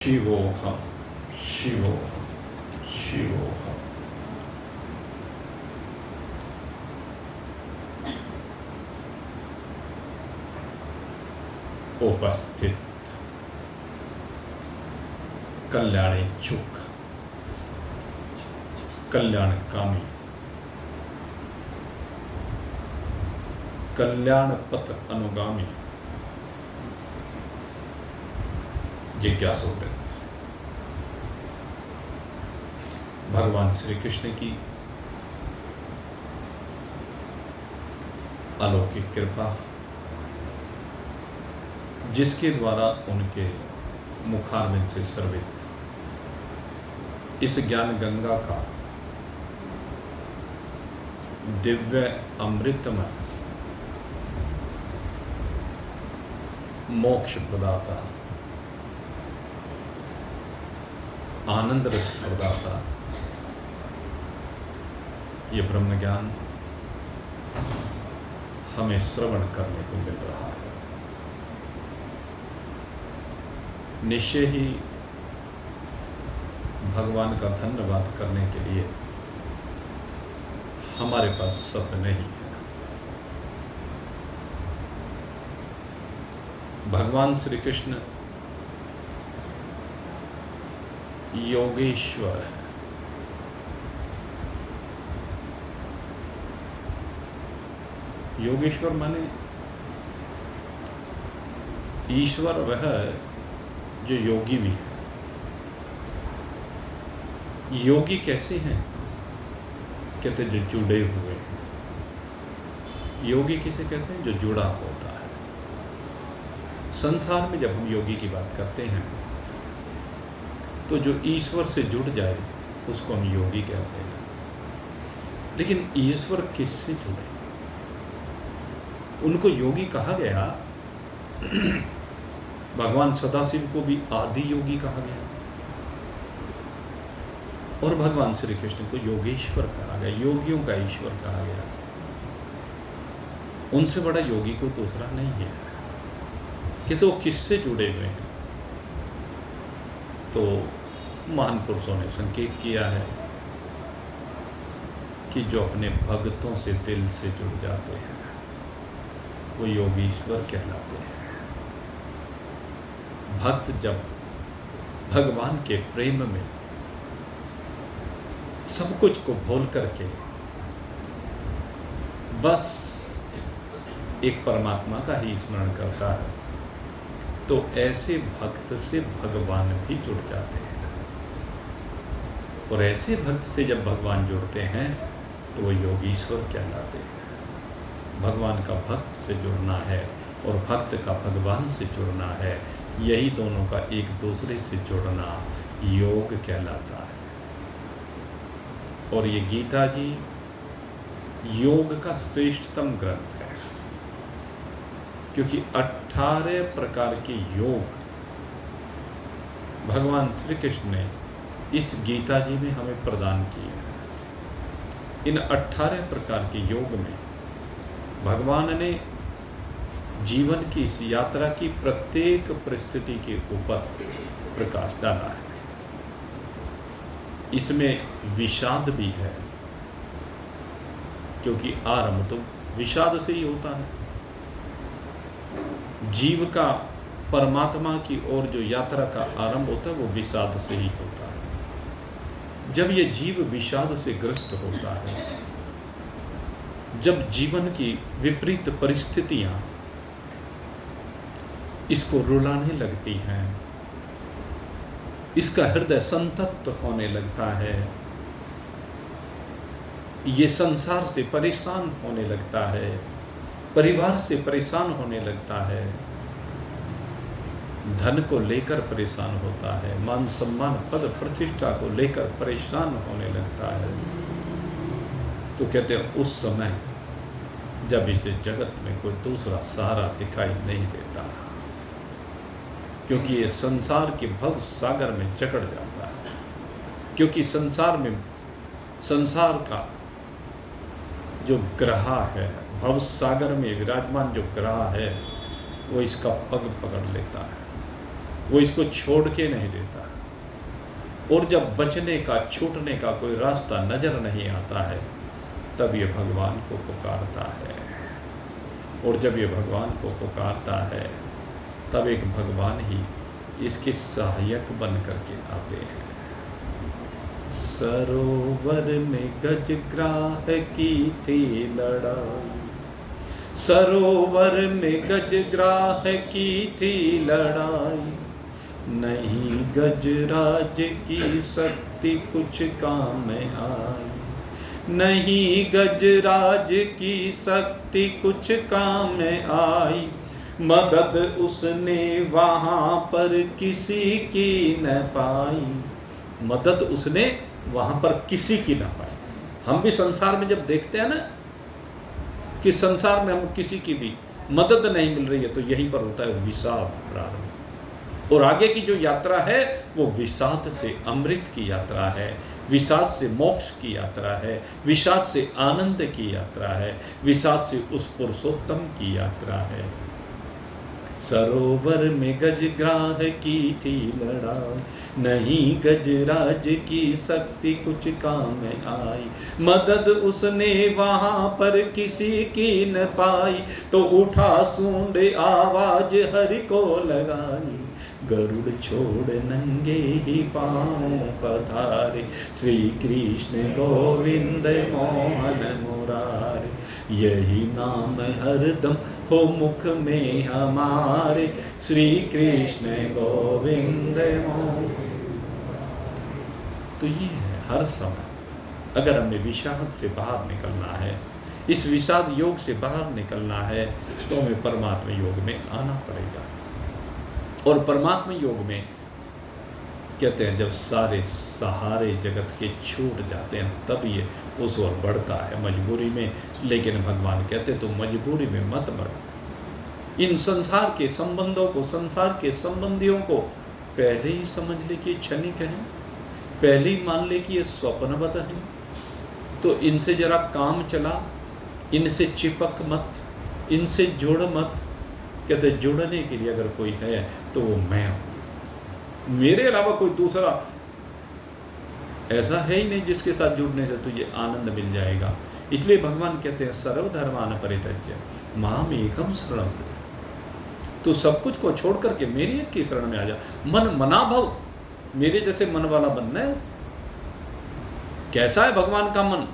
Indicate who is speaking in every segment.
Speaker 1: शिवोऽहं शिवोऽहं शिवोऽहम्। उपस्थित कल्याणेच्छुक कल्याणकामी कल्याण पथ अनुगामी जिज्ञासुवृत्त भगवान श्री कृष्ण की अलौकिक कृपा, जिसके द्वारा उनके मुखारविंद से सर्वित इस ज्ञान गंगा का दिव्य अमृतमय मोक्ष प्रदाता, आनंद रस प्रदाता ये ब्रह्म ज्ञान हमें श्रवण करने को मिल रहा है। निश्चय ही भगवान का धन्यवाद करने के लिए हमारे पास शब्द नहीं है। भगवान श्री कृष्ण योगेश्वर है। योगेश्वर माने ईश्वर वह है जो योगी भी है। योगी कैसे हैं? कहते जो जुड़े हुए हैं। योगी किसे कहते हैं? जो जुड़ा होता है। संसार में जब हम योगी की बात करते हैं तो जो ईश्वर से जुड़ जाए उसको हम योगी कहते हैं। लेकिन ईश्वर किससे जुड़े? उनको योगी कहा गया। भगवान सदाशिव को भी आदि योगी कहा गया और भगवान श्री कृष्ण को योगेश्वर कहा गया, योगियों का ईश्वर कहा गया। उनसे बड़ा योगी को दूसरा नहीं है। कि तो किससे जुड़े हुए हैं? तो महान पुरुषों ने संकेत किया है कि जो अपने भक्तों से दिल से जुड़ जाते हैं वो योगीश्वर कहलाते हैं। भक्त जब भगवान के प्रेम में सब कुछ को भूल करके बस एक परमात्मा का ही स्मरण करता है तो ऐसे भक्त से भगवान भी जुड़ जाते हैं। और ऐसे भक्त से जब भगवान जुड़ते हैं तो वो योगीश्वर कहलाते हैं। भगवान का भक्त से जुड़ना है और भक्त का भगवान से जुड़ना है, यही दोनों का एक दूसरे से जुड़ना योग कहलाता है। और ये गीता जी योग का श्रेष्ठतम ग्रंथ है, क्योंकि 18 प्रकार के योग भगवान श्री कृष्ण ने इस गीता जी में हमें प्रदान किए हैं। इन 18 प्रकार के योग में भगवान ने जीवन की इस यात्रा की प्रत्येक परिस्थिति के ऊपर प्रकाश डाला है। इसमें विषाद भी है, क्योंकि आरंभ तो विषाद से ही होता है। जीव का परमात्मा की ओर जो यात्रा का आरंभ होता है वो विषाद से ही होता है। जब ये जीव विषाद से ग्रस्त होता है, जब जीवन की विपरीत परिस्थितियां इसको रुलाने लगती हैं, इसका हृदय संतप्त होने लगता है, ये संसार से परेशान होने लगता है, परिवार से परेशान होने लगता है, धन को लेकर परेशान होता है, मान सम्मान पद प्रतिष्ठा को लेकर परेशान होने लगता है, तो कहते हैं उस समय जब इसे जगत में कोई दूसरा सहारा दिखाई नहीं देता, क्योंकि ये संसार के भव सागर में जकड़ जाता है। क्योंकि संसार का जो ग्रह है, भव सागर में विराजमान जो ग्रह है, वो इसका पग पकड़ लेता है। वो इसको छोड़ के नहीं देता। और जब बचने का, छूटने का कोई रास्ता नजर नहीं आता है, तब ये भगवान को पुकारता है। और जब ये भगवान को पुकारता है, तब एक भगवान ही इसके सहायक बन करके आते हैं। सरोवर में गजग्राह की थी लड़ाई, सरोवर में गजग्राह की थी लड़ाई, नहीं गजराज की शक्ति कुछ काम आई, नहीं गजराज की शक्ति कुछ काम आई, मदद उसने वहाँ पर किसी की न पाई, मदद उसने वहाँ पर किसी की न पाई। हम भी संसार में जब देखते हैं ना कि संसार में हम किसी की भी मदद नहीं मिल रही है, तो यहीं पर होता है विषाद प्रारंभ। और आगे की जो यात्रा है वो विषाद से अमृत की यात्रा है, विषाद से मोक्ष की यात्रा है, विषाद से आनंद की यात्रा है, विषाद से उस पुरुषोत्तम की यात्रा है। सरोवर में गजग्राह की थी लड़ाई, नहीं गजराज की शक्ति कुछ काम आई, मदद उसने वहाँ पर किसी की न पाई, तो उठा सूंड आवाज हरि को लगाई, गरुड़ छोड़ नंगे ही पाँव पधारे, श्री कृष्ण गोविंद मोहन मुरारे, यही नाम हरदम हो मुख में हमारे, श्री कृष्ण गोविंद मोहन। तो ये है हर समय अगर हमें विषाद से बाहर निकलना है, इस विषाद योग से बाहर निकलना है, तो हमें परमात्मा योग में आना पड़ेगा। और परमात्मा योग में कहते हैं जब सारे सहारे जगत के छूट जाते हैं, तब ये उस ओर बढ़ता है मजबूरी में। लेकिन भगवान कहते तो मजबूरी में मत बढ़, इन संसार के संबंधों को, संसार के संबंधियों को पहले ही समझ ले कि क्षणिक है, पहले ही मान ले कि ये स्वप्नवत है, तो इनसे जरा काम चला, इनसे चिपक मत, इनसे जुड़ मत। कहते जुड़ने के लिए अगर कोई है तो वो मैं हूँ, मेरे अलावा कोई दूसरा ऐसा है ही नहीं जिसके साथ जुड़ने से तुझे आनंद मिल जाएगा। इसलिए भगवान कहते हैं सर्वधर्मान परित्यज्य माम एकम शरणं, तो सब कुछ को छोड़ करके मेरी एक की शरण में आ जा। मन मना भव, मेरे जैसे मन वाला बनना है। कैसा है भगवान का मन?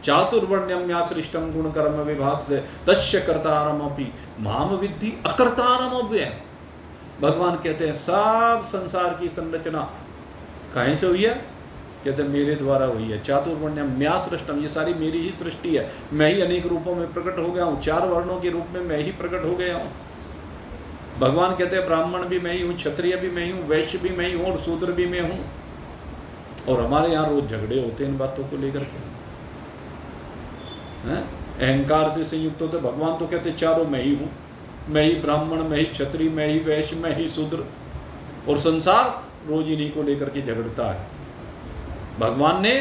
Speaker 1: चातुर्वर्ण्यम या सृष्टम गुण कर्म विभाग से तस्य कर्तारमपि माम विद्धि अकर्तारमव्यय। भगवान कहते हैं सब संसार की संरचना कहीं से हुई है? कहते हैं मेरे द्वारा हुई है। चातुर्वर्ण्यम म्या सृष्टम, ये सारी मेरी ही सृष्टि है। मैं ही अनेक रूपों में प्रकट हो गया हूँ, 4 वर्णों के रूप में मैं ही प्रकट हो गया हूँ। भगवान कहते हैं ब्राह्मण भी मैं ही हूँ, क्षत्रिय भी मैं ही हूँ, वैश्य भी मैं ही हूँ और शूद्र भी मैं हूँ। और हमारे यहाँ रोज झगड़े होते हैं इन बातों को लेकर के, अहंकार से संयुक्त होते। भगवान तो कहते चारों मैं ही हूँ, मैं ही ब्राह्मण, मैं ही क्षत्रिय, मैं ही वैश्य, मैं ही शूद्र। और संसार रोज इन्हीं को लेकर के झगड़ता है। भगवान ने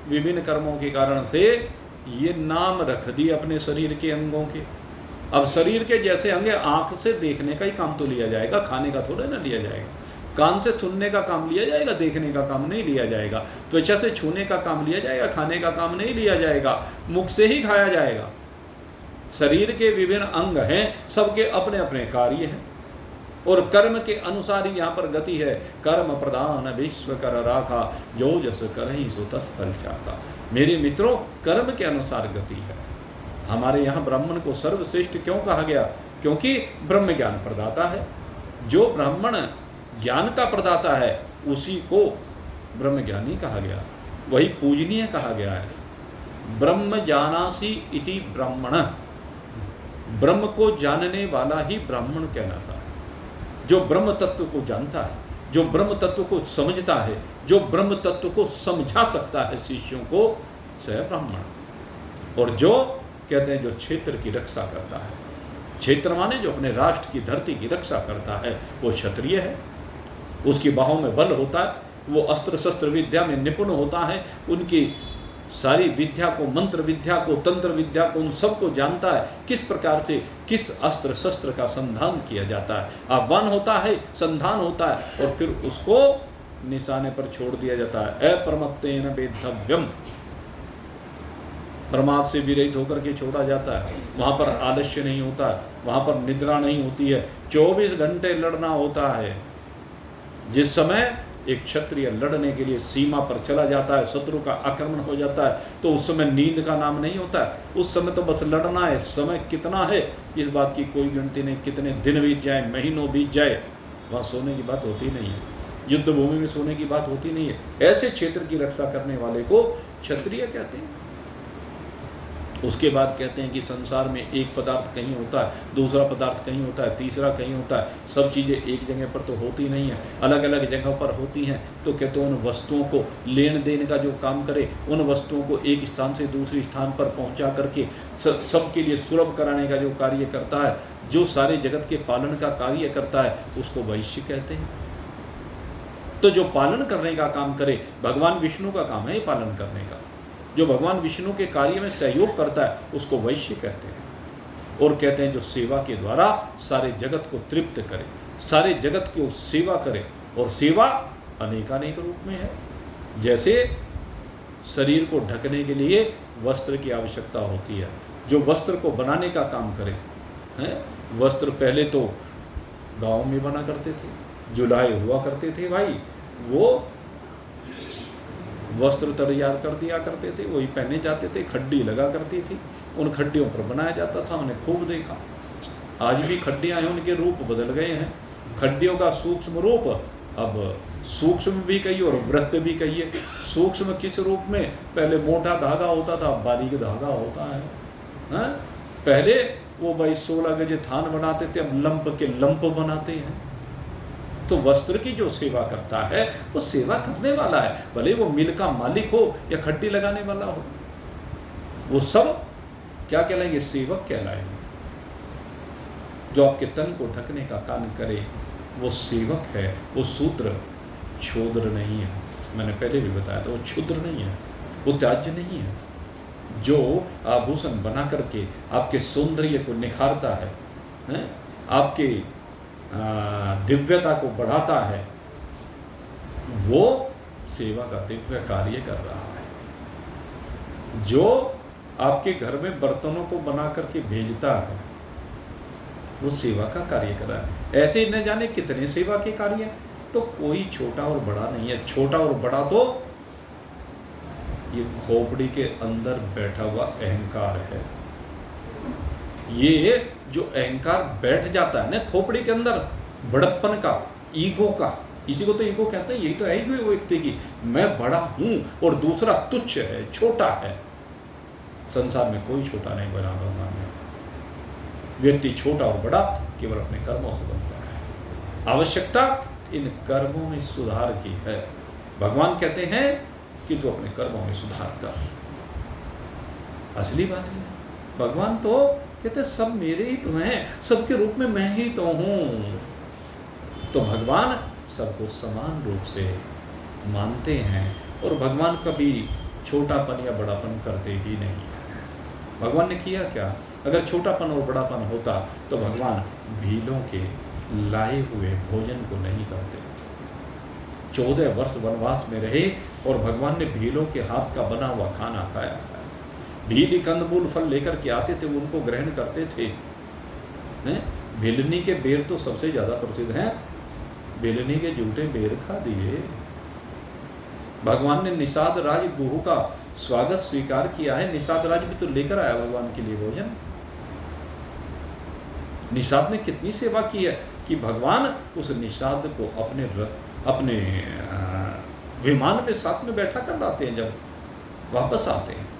Speaker 1: विभिन्न कर्मों के कारण से ये नाम रख दिए अपने शरीर के अंगों के। अब शरीर के जैसे अंग, आंख से देखने का ही काम तो लिया जाएगा, खाने का थोड़ा ना लिया जाएगा। कान से सुनने का काम लिया जाएगा, देखने का काम नहीं लिया जाएगा। त्वचा से छूने का काम लिया जाएगा, खाने का काम नहीं लिया जाएगा। मुख से ही खाया जाएगा। शरीर के विभिन्न अंग हैं, सबके अपने अपने कार्य हैं और कर्म के अनुसार ही यहाँ पर गति है। कर्म प्रधान विश्व कर राखा, जो जस करहि सो तस फल चाखा। मेरे मित्रों, कर्म के अनुसार गति है। हमारे यहाँ ब्राह्मण को सर्वश्रेष्ठ क्यों कहा गया? क्योंकि ब्रह्म ज्ञान प्रदाता है। जो ब्राह्मण ज्ञान का प्रदाता है उसी को ब्रह्म ज्ञानी कहा गया, वही पूजनीय कहा गया है। ब्रह्म जानासि इति ब्राह्मण, ब्रह्म को जानने वाला ही ब्राह्मण कहलाता है। जो ब्रह्म तत्व को जानता है, जो ब्रह्म तत्व को समझता है, जो ब्रह्म तत्व को समझा सकता है शिष्यों को, सह ब्राह्मण। और जो कहते हैं जो क्षेत्र की रक्षा करता है, क्षेत्र माने जो अपने राष्ट्र की धरती की रक्षा करता है, वो क्षत्रिय है। उसकी बाहों में बल होता है, वो अस्त्र शस्त्र विद्या में निपुण होता है, उनकी सारी विद्या को, मंत्र विद्या को, तंत्र विद्या को, उन सबको जानता है, किस प्रकार से किस अस्त्र शस्त्र का संधान किया जाता है। आह्वान होता है, संधान होता है और फिर उसको निशाने पर छोड़ दिया जाता है। अप्रमत्तेन वेद्धव्यम, प्रमाद से विरहित होकर के छोड़ा जाता है। वहाँ पर आलस्य नहीं होता है, वहाँ पर निद्रा नहीं होती है, 24 घंटे लड़ना होता है। जिस समय एक क्षत्रिय लड़ने के लिए सीमा पर चला जाता है, शत्रु का आक्रमण हो जाता है, तो उस समय नींद का नाम नहीं होता है। उस समय तो बस लड़ना है। समय कितना है इस बात की कोई गिनती नहीं, कितने दिन बीत जाए, महीनों बीत जाए, वहाँ सोने की बात होती नहीं है। युद्ध भूमि में सोने की बात होती नहीं है। ऐसे क्षेत्र की रक्षा करने वाले को क्षत्रिय कहते हैं। उसके बाद कहते हैं कि संसार में एक पदार्थ कहीं होता है, दूसरा पदार्थ कहीं होता है, तीसरा कहीं होता है। सब चीज़ें एक जगह पर तो होती नहीं है, अलग अलग जगह पर होती हैं। तो कहते हैं उन वस्तुओं को लेन देन का जो काम करे, उन वस्तुओं को एक स्थान से दूसरे स्थान पर पहुंचा करके सबके लिए सुलभ कराने का जो कार्य करता है, जो सारे जगत के पालन का कार्य करता है, उसको वैश्य कहते हैं। तो जो पालन करने का काम करे, भगवान विष्णु का काम है ये पालन करने का। जो भगवान विष्णु के कार्य में सहयोग करता है उसको वैश्य कहते हैं। और कहते हैं जो सेवा के द्वारा सारे जगत को तृप्त करे, सारे जगत की सेवा करे। और सेवा अनेकानेक रूप में है। जैसे शरीर को ढकने के लिए वस्त्र की आवश्यकता होती है, जो वस्त्र को बनाने का काम करे हैं। वस्त्र पहले तो गाँव में बना करते थे, जुलाहे हुआ करते थे भाई, वो वस्त्र तैयार कर दिया करते थे, वही पहने जाते थे। खड्डी लगा करती थी, उन खड्डियों पर बनाया जाता था। उन्हें खूब देखा। आज भी खड्डियाँ हैं, उनके रूप बदल गए हैं। खड्डियों का सूक्ष्म रूप अब सूक्ष्म भी कहिए और वृत्त भी कहिए। सूक्ष्म किस रूप में? पहले मोटा धागा होता था, अब बारीक धागा होता है। पहले वो भाई 16 गज थान बनाते थे, अब लंप के लंप बनाते हैं। तो वस्त्र की जो सेवा करता है वो सेवा करने वाला है, भले वो मिल का मालिक हो या खड्डी लगाने वाला हो, वो सब क्या कहलाएंगे? सेवक कहलाएंगे। जो आपके तन को ढकने का काम करे वो सेवक है। वो शूद्र क्षुद्र नहीं है। मैंने पहले भी बताया था, वो क्षुद्र नहीं है, वो त्याज्य नहीं है। जो आभूषण बना करके आपके सौंदर्य को निखारता है, आपके दिव्यता को बढ़ाता है, वो सेवा का दिव्य कार्य कर रहा है। जो आपके घर में बर्तनों को बना करके भेजता है, वो सेवा का कार्य कर रहा है। ऐसे ही न जाने कितने सेवा के कार्य। तो कोई छोटा और बड़ा नहीं है। छोटा और बड़ा तो ये खोपड़ी के अंदर बैठा हुआ अहंकार है। ये जो अहंकार बैठ जाता है ना खोपड़ी के अंदर, बड़प्पन का, ईगो का, इसी को तो ईगो कहते हैं। यही तो है ईगो व्यक्ति की, मैं बड़ा हूं और दूसरा तुच्छ है, छोटा है। संसार में कोई छोटा नहीं बना भगवान में। व्यक्ति छोटा और बड़ा केवल अपने कर्मों से बनता है। आवश्यकता इन कर्मों में सुधार की है। भगवान कहते हैं कि तू अपने कर्मों में सुधार कर। असली बात है, भगवान तो कहते सब मेरे ही तो हैं, सबके रूप में मैं ही तो हूँ। तो भगवान सबको समान रूप से मानते हैं और भगवान कभी छोटापन या बड़ापन करते ही नहीं है। भगवान ने किया क्या? अगर छोटापन और बड़ापन होता तो भगवान भीलों के लाए हुए भोजन को नहीं करते। 14 वर्ष वनवास में रहे और भगवान ने भीलों के हाथ का बना हुआ खाना खाया है। भीली कंदमूल फल लेकर के आते थे, उनको ग्रहण करते थे। भिलनी के बेर तो सबसे ज़्यादा प्रसिद्ध हैं। भिलनी के झूठे बेर खा दिए। भगवान ने निषाद राज गुहू का स्वागत स्वीकार किया है। निषाद राज भी तो लेकर आया भगवान के लिए भोजन। निषाद ने कितनी सेवा की है कि भगवान उस निषाद को अपने विमान में साथ में बैठा कर लाते हैं जब वापस आते हैं।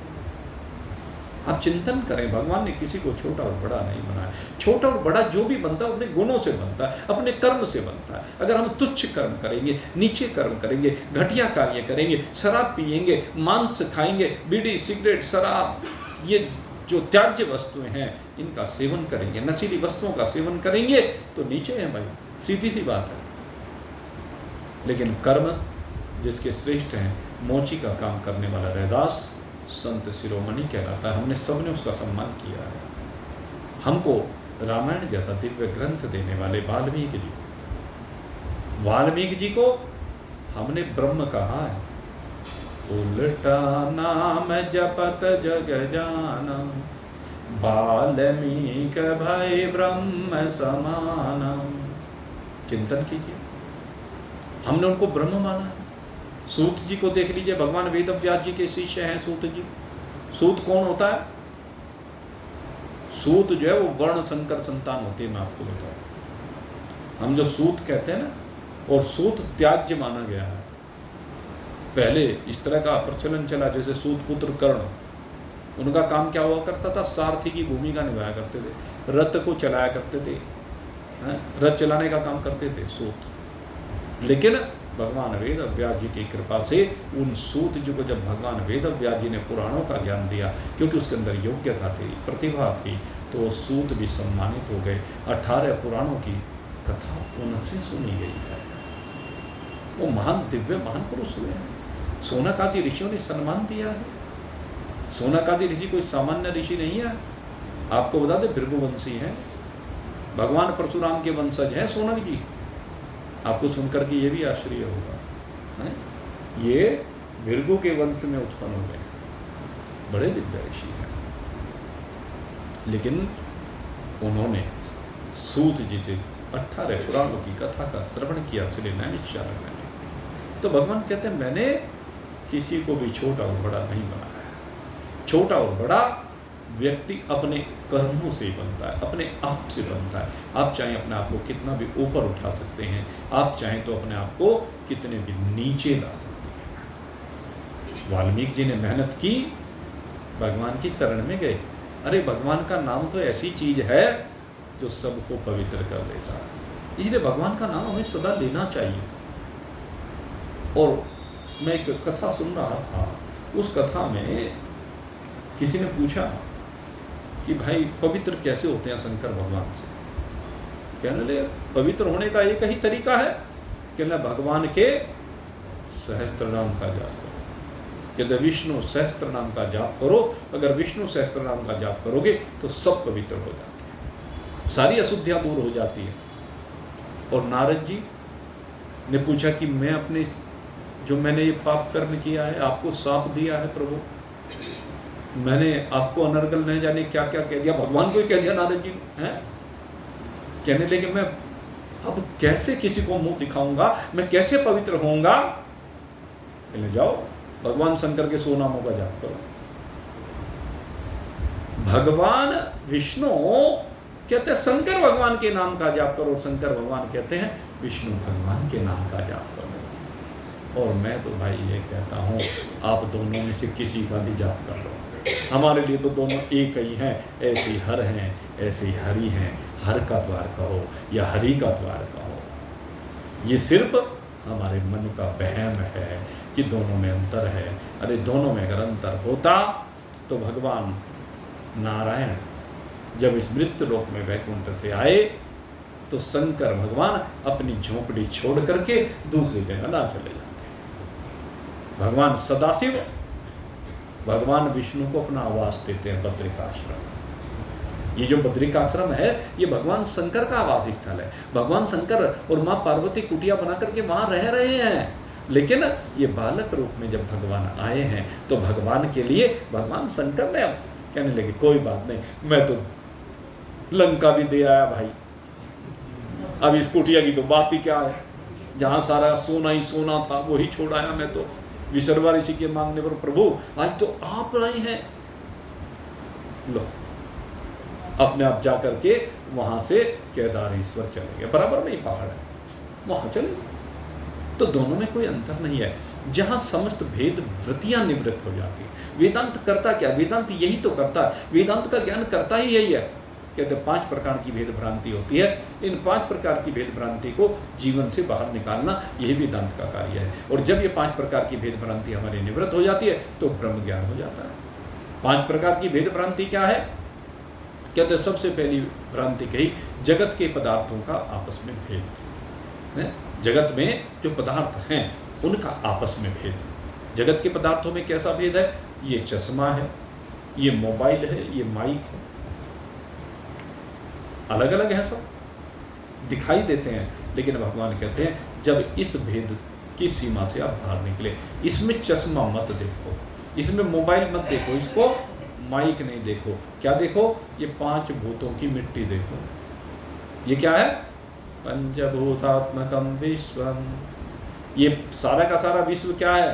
Speaker 1: आप चिंतन करें, भगवान ने किसी को छोटा और बड़ा नहीं बनाया। छोटा और बड़ा जो भी बनता है अपने गुणों से बनता है, अपने कर्म से बनता है। अगर हम तुच्छ कर्म करेंगे, नीचे कर्म करेंगे, घटिया कार्य करेंगे, शराब पिएंगे, मांस खाएंगे, बीड़ी सिगरेट शराब, ये जो त्याज्य वस्तुएं हैं इनका सेवन करेंगे, नशीली वस्तुओं का सेवन करेंगे तो नीचे हैं भाई, सीधी सी बात है। लेकिन कर्म जिसके श्रेष्ठ हैं, मोची का काम करने वाला रैदास संत शिरोमणि कहलाता है। हमने सबने उसका सम्मान किया है। हमको रामायण जैसा दिव्य ग्रंथ देने वाले वाल्मीकि जी को हमने ब्रह्म कहा है। उल्टा नाम जपत जग जाना, वाल्मीकि भय ब्रह्म समाना। चिंतन कीजिए, हमने उनको ब्रह्म माना है। सूत जी को देख लीजिए, भगवान वेद व्यास जी के शिष्य हैं सूत जी। सूत कौन होता है? सूत जो है वो वर्ण संकर संतान होती है। मैं आपको बताऊं, हम जो सूत कहते हैं ना, और सूत त्याज्य माना गया है। पहले इस तरह का प्रचलन चला, जैसे सूत पुत्र कर्ण, उनका काम क्या हुआ करता था? सारथी की भूमिका निभाया करते थे, रथ को चलाया करते थे, रथ चलाने का काम करते थे सूत। लेकिन भगवान वेद व्यास जी की कृपा से उन सूत जी को जब भगवान वेद व्यास जी ने पुराणों का ज्ञान दिया, क्योंकि उसके अंदर योग्यता थी, प्रतिभा थी, तो सूत भी सम्मानित हो गए। 18 पुराणों की कथा उनसे सुनी गई है। वो महान दिव्य महान पुरुष हुए हैं। सोनक आदि ऋषियों ने सम्मान दिया है। सोनक आदि ऋषि कोई सामान्य ऋषि नहीं है। आपको बता दें, भृगुवंशी हैं, भगवान परशुराम के वंशज हैं सोनक जी। आपको सुनकर के ये भी आश्चर्य होगा, ये भृगु के वंश में उत्पन्न हो गए, बड़े दिव्य ऋषि हैं। लेकिन उन्होंने सूत जी से 18 पुराणों की कथा का श्रवण किया श्री नैमिषारण्य में। तो भगवान कहते हैं, मैंने किसी को भी छोटा और बड़ा नहीं बनाया है। छोटा और बड़ा व्यक्ति अपने कर्मों से बनता है, अपने आप से बनता है। आप चाहे अपने आप को कितना भी ऊपर उठा सकते हैं, आप चाहें तो अपने आप को कितने भी नीचे ला सकते हैं। वाल्मीकि जी ने मेहनत की, भगवान की शरण में गए। अरे भगवान का नाम तो ऐसी चीज है जो सबको पवित्र कर देता है, इसलिए भगवान का नाम हमें सदा लेना चाहिए। और मैं एक कथा सुन रहा था, उस कथा में किसी ने पूछा कि भाई पवित्र कैसे होते हैं शंकर भगवान से? कहने लगे, पवित्र होने का एक ही तरीका है, कहना भगवान के सहस्त्र नाम का जाप करो। कहते विष्णु सहस्त्र नाम का जाप करो। अगर विष्णु सहस्त्र नाम का जाप करोगे तो सब पवित्र हो जाते हैं, सारी अशुद्धियां दूर हो जाती है। और नारद जी ने पूछा कि मैं अपने जो मैंने ये पाप कर्म किया है, आपको साप दिया है प्रभु, मैंने आपको अनर्गल नहीं जाने क्या क्या कह दिया, भगवान को ही कह दिया नारद जी ने। कहने लगे मैं अब कैसे किसी को मुंह दिखाऊंगा, मैं कैसे पवित्र होऊंगा? कहने जाओ भगवान शंकर के 100 नामों का जाप करो। भगवान विष्णु कहते हैं शंकर भगवान के नाम का जाप करो, शंकर भगवान कहते हैं विष्णु भगवान के नाम का जाप करो। और मैं तो भाई ये कहता हूँ, आप दोनों में से किसी का भी जाप कर लो, हमारे लिए तो दोनों एक ही हैं। ऐसे हर हैं, ऐसे हरि हैं। हर का द्वार कहो या हरि का द्वार कहो, ये सिर्फ हमारे मन का वहम है कि दोनों में अंतर है। अरे दोनों में अगर अंतर होता तो भगवान नारायण जब इस मृत्यु लोक में वैकुंठ से आए तो शंकर भगवान अपनी झोंपड़ी छोड़ करके दूसरी जगह ना चले जाते। भगवान सदाशिव भगवान विष्णु को अपना आवास देते हैं बद्रिकाश्रम। ये जो बद्रिकाश्रम है ये भगवान शंकर का आवास स्थल है। भगवान शंकर और माँ पार्वती कुटिया बना करके वहाँ रह रहे हैं। लेकिन ये बालक रूप में जब भगवान आए हैं तो भगवान के लिए भगवान शंकर ने कहने लगे कोई बात नहीं, मैं तो लंका भी दे आया भाई, अब इस कुटिया की तो बात ही क्या है, जहाँ सारा सोना ही सोना था वही छोड़ आया मैं तो। विशर्वा ऋषि के मांगने पर प्रभु आज तो आप आए हैं, लो अपने आप जा करके वहां से केदारेश्वर चले गए, बराबर में ही पहाड़ है, वहां चले। तो दोनों में कोई अंतर नहीं है, जहां समस्त भेद वृत्तियां निवृत्त हो जाती है। वेदांत करता क्या? वेदांत यही तो करता है, वेदांत का ज्ञान करता ही यही है। कहते 5 प्रकार की भेद भ्रांति होती है, इन 5 प्रकार की भेद भ्रांति को जीवन से बाहर निकालना यही वेदांत का कार्य है। और जब ये 5 प्रकार की भेद भ्रांति हमारी निवृत्त हो जाती है तो ब्रह्म ज्ञान हो जाता है। 5 प्रकार की भेद भ्रांति क्या है? कहते सबसे पहली भ्रांति कही जगत के पदार्थों का आपस में भेद है। जगत में जो पदार्थ हैं उनका आपस में भेद। जगत के पदार्थों में कैसा भेद है? ये चश्मा है, ये मोबाइल है, ये माइक है, अलग अलग है, सब दिखाई देते हैं, लेकिन भगवान कहते हैं जब इस भेद की सीमा से आप बाहर निकले, इसमें चश्मा मत देखो, इसमें मोबाइल मत देखो, इसको माइक नहीं देखो, क्या देखो, ये 5 भूतों की मिट्टी देखो। ये क्या है? पंचभूतात्मकम विश्वम। ये सारा का सारा विश्व क्या है?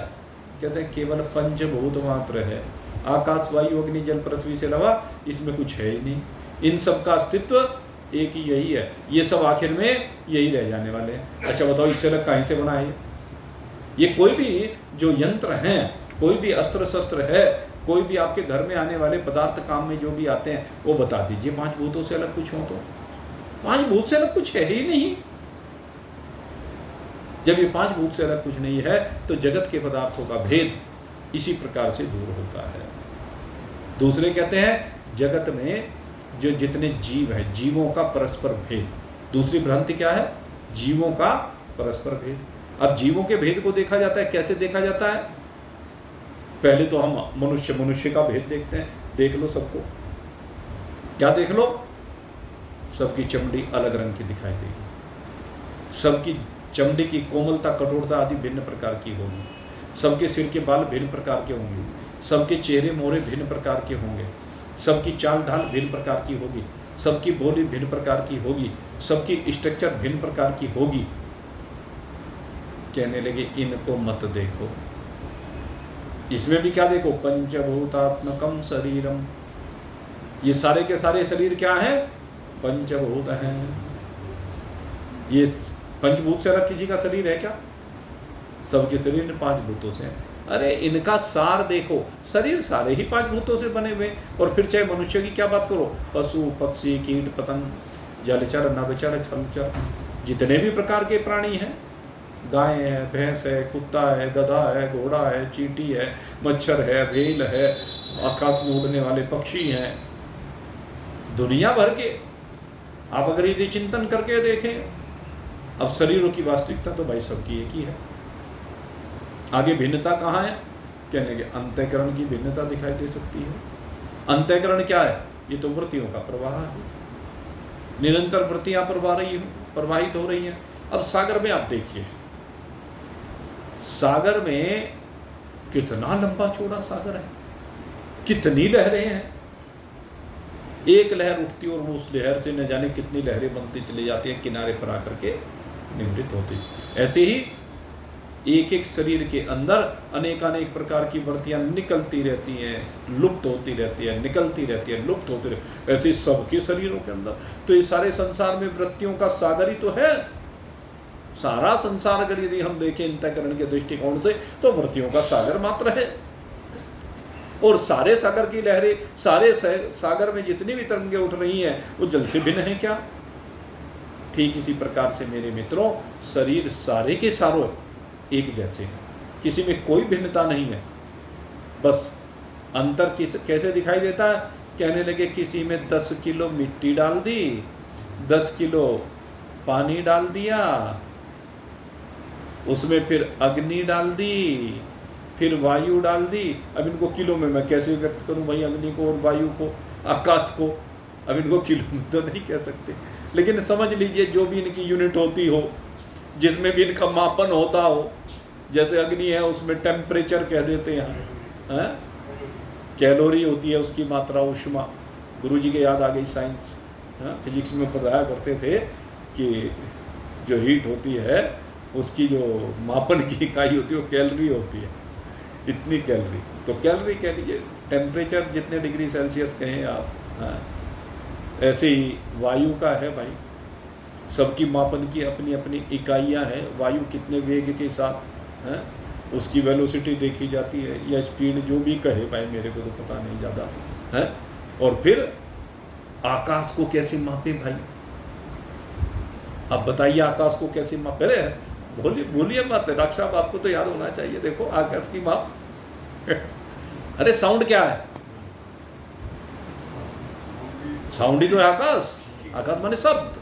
Speaker 1: कहते हैं केवल पंचभूत मात्र है, आकाश वायु अग्नि जल पृथ्वी से अलावा इसमें कुछ है ही नहीं। इन सब का अस्तित्व एक ही यही है, ये सब आखिर में यही रह जाने वाले हैं। अच्छा बताओ, इससे अलग कहीं से बना है ये? कोई भी जो यंत्र हैं, कोई भी अस्त्र शस्त्र है, कोई भी आपके घर में आने वाले पदार्थ काम में जो भी आते हैं, वो बता दीजिए 5 भूतों से अलग कुछ हो तो? 5 भूत से अलग कुछ है ही नहीं। जब ये 5 भूत से अलग कुछ नहीं है तो जगत के पदार्थों का भेद इसी प्रकार से दूर होता है। दूसरे कहते हैं जगत में जो जितने जीव हैं, जीवों का परस्पर भेद। दूसरी भ्रांति क्या है? जीवों का परस्पर भेद। अब जीवों के भेद को देखा जाता है, कैसे देखा जाता है? पहले तो हम मनुष्य का भेद देखते हैं। देख लो सबको, क्या देख लो? सबकी चमड़ी अलग रंग की दिखाई देगी, सबकी चमड़ी की कोमलता कठोरता आदि भिन्न प्रकार की होगी, सबके सिर के बाल भिन्न प्रकार के होंगे, सबके चेहरे मोहरे भिन्न प्रकार के होंगे, सबकी चाल ढाल भिन्न प्रकार की होगी, सबकी बोली भिन्न प्रकार की होगी, सबकी स्ट्रक्चर भिन्न प्रकार की होगी। कहने लगे इनको मत देखो, इसमें भी क्या देखो? पंचभूतात्मकम शरीरम। ये सारे के सारे शरीर क्या है? पंचभूत हैं। ये पंचभूत से अलग किसी का शरीर है क्या? सबके शरीर ने 5 भूतों से हैं। अरे इनका सार देखो, शरीर सारे ही 5 भूतों से बने हुए। और फिर चाहे मनुष्य की क्या बात करो, पशु पक्षी कीट पतंग जलचर नभचर छलचर, जितने भी प्रकार के प्राणी हैं, गाय है, भैंस है, कुत्ता है, गधा है, घोड़ा है, चींटी है, मच्छर है, भेल है, आकाश में उड़ने वाले पक्षी हैं, दुनिया भर के। आप अगर यदि चिंतन करके देखें, अब शरीरों की वास्तविकता तो भाई सबकी एक ही है। आगे भिन्नता कहाँ है? कहने के अंतःकरण की भिन्नता दिखाई दे सकती है। अंतःकरण क्या है? ये तो वृत्तियों का प्रवाह है, निरंतर वृत्तियां प्रवाहित हो रही हैं। अब सागर में आप देखिए, सागर में कितना लंबा चौड़ा सागर है, कितनी लहरें हैं। एक लहर उठती और वो उस लहर से न जाने कितनी लहरें बनती चली जाती हैं, किनारे पर आकर के निवृत्त होती। ऐसे ही एक एक शरीर के अंदर अनेकानेक प्रकार की वृत्तियां निकलती रहती हैं, लुप्त होती रहती है, निकलती रहती है, लुप्त होती रहती है। ऐसे सबके शरीरों के अंदर तो ये सारे संसार में वृत्तियों का सागर ही तो है। सारा संसार अगर यदि हम देखें अंतःकरण के दृष्टिकोण से तो वृत्तियों का सागर मात्र है। और सारे सागर की लहरें, सारे सागर में जितनी भी तरंगें उठ रही हैं वो जल से भिन्न है क्या? ठीक इसी प्रकार से मेरे मित्रों, शरीर सारे के सारों एक जैसे हैं, किसी में कोई भिन्नता नहीं है। बस अंतर कैसे दिखाई देता है? कहने लगे किसी में 10 किलो मिट्टी डाल दी, 10 किलो पानी डाल दिया, उसमें फिर अग्नि डाल दी, फिर वायु डाल दी। अब इनको किलो में मैं कैसे व्यक्त करूं भाई, अग्नि को और वायु को, आकाश को? अब इनको किलो में तो नहीं कह सकते, लेकिन समझ लीजिए जो भी इनकी यूनिट होती हो, जिसमें भी इनका मापन होता हो। जैसे अग्नि है उसमें टेम्परेचर कह देते हैं, कैलोरी होती है उसकी मात्रा, उष्मा। गुरुजी के याद आ गई साइंस, फिजिक्स में पढ़ाया करते थे कि जो हीट होती है उसकी जो मापन की इकाई होती है वो कैलोरी होती है, इतनी कैलोरी। तो कैलोरी कह लीजिए, टेम्परेचर जितने डिग्री सेल्सियस कहें आप, ऐसे ही वायु का है भाई, सबकी मापन की अपनी अपनी इकाइयाँ हैं। वायु कितने वेग के साथ है उसकी वेलोसिटी देखी जाती है, या स्पीड जो भी कहे भाई, मेरे को तो पता नहीं ज़्यादा है। और फिर आकाश को कैसे मापे भाई? अब बताइए आकाश को कैसे मापे? अरे बोलिए मत, डॉक्टर साहब आपको तो याद होना चाहिए। देखो आकाश की माप अरे साउंड क्या है? साउंड ही तो है आकाश। आकाश माने शब्द।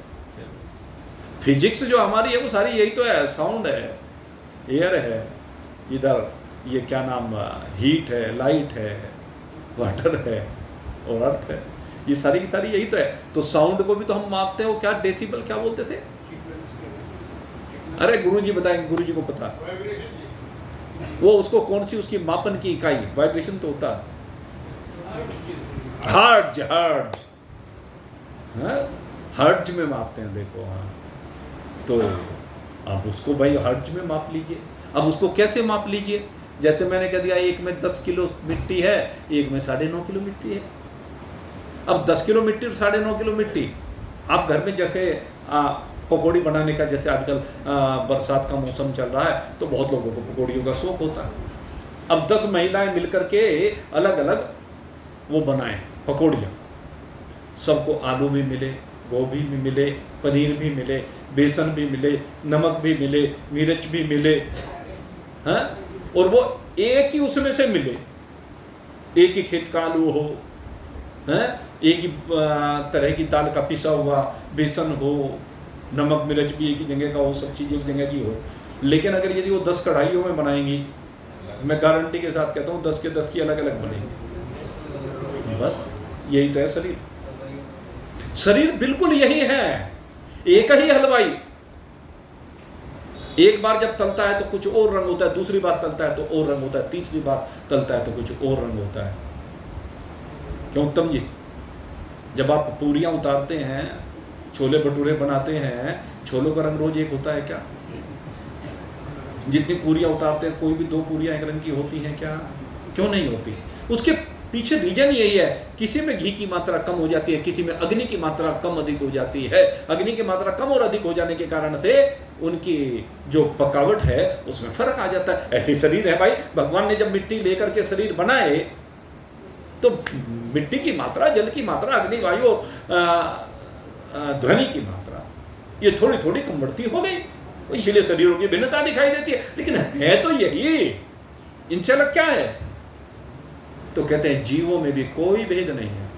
Speaker 1: फिजिक्स जो हमारी है वो सारी यही तो है, साउंड है, एयर है, इधर ये क्या नाम, हीट है, लाइट है, वाटर है और अर्थ है, ये सारी की सारी यही तो है। तो साउंड को भी तो हम मापते हैं, वो क्या डेसिबल क्या बोलते थे, अरे गुरुजी बताएंगे, गुरुजी को पता, वो उसको कौन सी उसकी मापन की इकाई, वाइब्रेशन तो होता हर्ट्ज, हर्ट्ज, हर्ट्ज में मापते हैं, देखो। हाँ, तो अब उसको भाई हर्ट्ज में माप लीजिए। अब उसको कैसे माप लीजिए, जैसे मैंने कह दिया एक में 10 किलो मिट्टी है, एक में 9.5 किलो मिट्टी है। अब 10 किलो मिट्टी और 9.5 किलो मिट्टी, आप घर में जैसे पकौड़ी बनाने का, जैसे आजकल बरसात का मौसम चल रहा है तो बहुत लोगों को पकौड़ियों का शौक होता है। अब 10 महिलाएं मिलकर के अलग अलग वो बनाएं पकौड़ियाँ, सबको आलू भी मिले, गोभी भी मिले, पनीर भी मिले, बेसन भी मिले, नमक भी मिले, मिर्च भी मिले, हाँ, और वो एक ही उसमें से मिले, एक ही खेत का आलू हो, हाँ, एक ही तरह की दाल का पिसा हुआ बेसन हो, नमक मिर्च भी एक ही जगह का हो, सब चीज़ एक जगह की हो। लेकिन अगर यदि वो 10 कढ़ाइयों में बनाएंगी, मैं गारंटी के साथ कहता हूँ 10 के 10 की अलग अलग बनेंगी। बस यही तो है शरीर। शरीर बिल्कुल यही है, एक ही हलवाई। एक बार जब तलता है तो कुछ और रंग होता है, दूसरी बार तलता है तो और रंग होता है, तीसरी बार तलता है तो कुछ और रंग होता है। क्यों उत्तम जी, जब आप पूरियां उतारते हैं, छोले भटूरे बनाते हैं, छोलों का रंग रोज एक होता है क्या? जितनी पूरियां उतारते हैं, कोई भी 2 पूरियां एक रंग की होती हैं क्या? क्यों नहीं होती? उसके पीछे रीजन यही है, किसी में घी की मात्रा कम हो जाती है, किसी में अग्नि की मात्रा कम अधिक हो जाती है। अग्नि की मात्रा कम और अधिक हो जाने के कारण से उनकी जो पकावट है उसमें फर्क आ जाता है। ऐसे शरीर है भाई, भगवान ने जब मिट्टी लेकर के शरीर बनाए तो मिट्टी की मात्रा, जल की मात्रा, अग्नि, वायु, ध्वनि की मात्रा ये थोड़ी थोड़ी कम बढ़ती हो गई, इसलिए शरीरों की भिन्नता दिखाई देती है। लेकिन है तो यही, इनसे अलग क्या है? तो कहते हैं जीवों में भी कोई भेद नहीं है,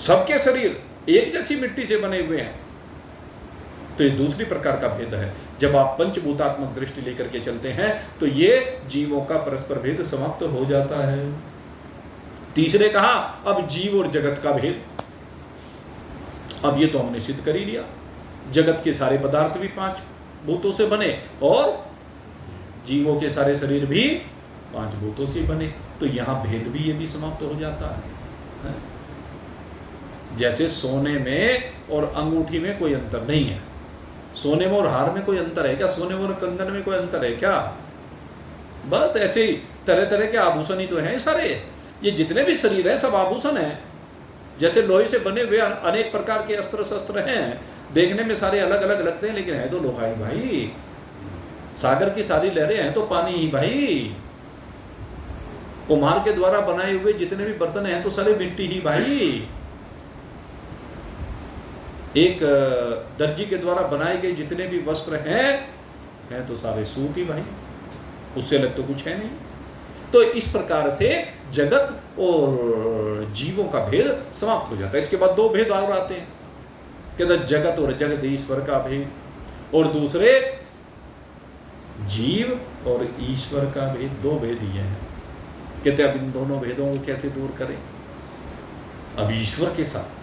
Speaker 1: सबके शरीर एक जैसी मिट्टी से बने हुए हैं। तो ये दूसरी प्रकार का भेद है। जब आप पंचभूतात्मक दृष्टि लेकर के चलते हैं तो ये जीवों का परस्पर भेद समाप्त हो जाता है। तीसरे कहा अब जीव और जगत का भेद। अब ये तो हमने सिद्ध कर ही लिया, जगत के सारे पदार्थ भी 5 भूतों से बने और जीवों के सारे शरीर भी 5 भूतों से बने। तो यहाँ भेद भी ये भी समाप्त हो जाता है। जैसे सोने में और अंगूठी में कोई अंतर नहीं है, सोने में और हार में कोई अंतर है क्या? सोने में और कंगन में कोई अंतर है क्या? बस ऐसे ही तरह तरह के आभूषण ही तो हैं सारे। ये जितने भी शरीर हैं सब आभूषण हैं। जैसे लोहे से बने हुए अनेक प्रकार के अस्त्र शस्त्र हैं, देखने में सारे अलग अलग लगते हैं लेकिन है तो लोहा ही भाई। सागर की सारी लहरें हैं तो पानी ही भाई। कुम्हार के द्वारा बनाए हुए जितने भी बर्तन हैं तो सारे मिट्टी ही भाई। एक दर्जी के द्वारा बनाए गए जितने भी वस्त्र हैं तो सारे सूत ही भाई, उससे अलग तो कुछ है नहीं। तो इस प्रकार से जगत और जीवों का भेद समाप्त हो जाता है। इसके बाद 2 भेद और आते हैं, कहते जगत और जगत ईश्वर का भेद, और दूसरे जीव और ईश्वर का भेद। 2 भेद ही हैं। कहते अब इन दोनों भेदों को कैसे दूर करें? अब ईश्वर के साथ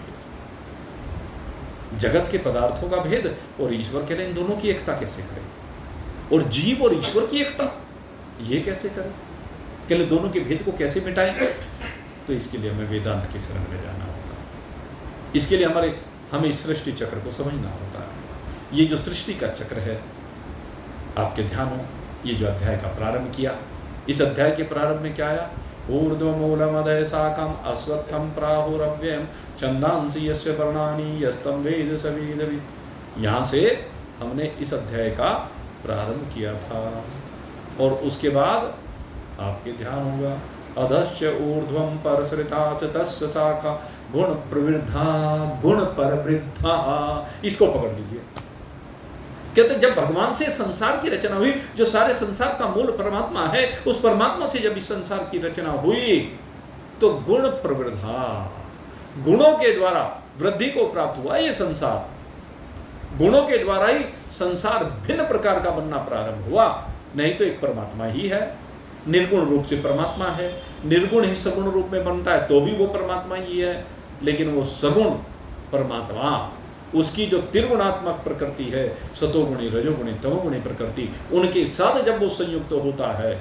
Speaker 1: जगत के पदार्थों का भेद और ईश्वर के लिए इन दोनों की एकता कैसे करें? और जीव और ईश्वर की एकता ये कैसे करें? कहले दोनों के भेद को कैसे मिटाएं? तो इसके लिए हमें वेदांत की शरण में जाना होता है। इसके लिए हमें सृष्टि चक्र को समझना होता है। ये जो सृष्टि का चक्र है, आपके ध्यान हो, ये जो अध्याय का प्रारंभ किया, इस अध्याय के प्रारंभ में क्या आया? ऊर्ध्वमूलमदय साकम अश्वत्थम प्राहुरव्ययम छंदांसि यस्य पर्णानि यस्तम वेद स वेदवित्। यहाँ से हमने इस अध्याय का प्रारंभ किया था। और उसके बाद आपके ध्यान होगा अधश्च ऊर्ध्वम परसृतास तस्य शाखा गुण प्रवृद्धा गुण परवृद्धा। इसको पकड़ लीजिए। कहते जब भगवान से संसार की रचना हुई, जो सारे संसार का मूल परमात्मा है, उस परमात्मा से जब इस संसार की रचना हुई तो गुण प्रवृद्धा, गुणों के द्वारा वृद्धि को प्राप्त हुआ ये संसार। गुणों के द्वारा ही संसार भिन्न प्रकार का बनना प्रारंभ हुआ। नहीं तो एक परमात्मा ही है, निर्गुण रूप से परमात्मा है। निर्गुण ही सगुण रूप में बनता है तो भी वो परमात्मा ही है, लेकिन वो सगुण परमात्मा, उसकी जो त्रिगुणात्मक प्रकृति है, सतोगुणी रजोगुणी तमोगुणी प्रकृति, उनके साथ जब वो संयुक्त होता है,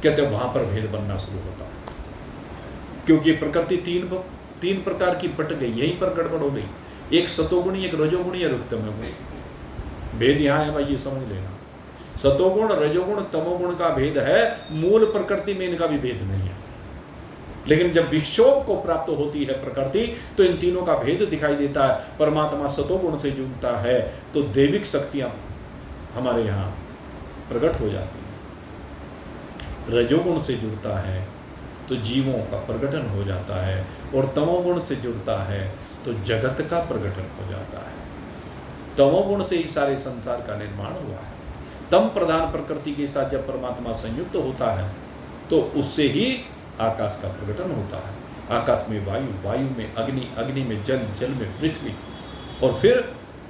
Speaker 1: कहते वहां पर भेद बनना शुरू होता है। क्योंकि प्रकृति तीन प्रकार की बट गई, यहीं पर गड़बड़ हो गई। एक सतोगुणी, एक रजोगुणी, एक तमोगुणी। भेद यहाँ है भाई, ये समझ लेना। सतोगुण रजोगुण तमोगुण का भेद है, मूल प्रकृति में इनका भी भेद नहीं है। लेकिन जब विक्षोभ को प्राप्त होती है प्रकृति, तो इन तीनों का भेद दिखाई देता है। परमात्मा सतोगुण से जुड़ता है तो दैविक शक्तियां हमारे यहाँ प्रकट हो जाती हैं। रजोगुण से जुड़ता है तो जीवों का प्रकटन हो जाता है, और तमोगुण से जुड़ता है तो जगत का प्रकटन हो जाता है। तमोगुण से ही सारे संसार का निर्माण हुआ है। तम प्रधान प्रकृति के साथ जब परमात्मा संयुक्त होता है तो उससे ही आकाश का प्रकटन होता है। आकाश में वायु, वायु में अग्नि, अग्नि में जल, जल में पृथ्वी, और फिर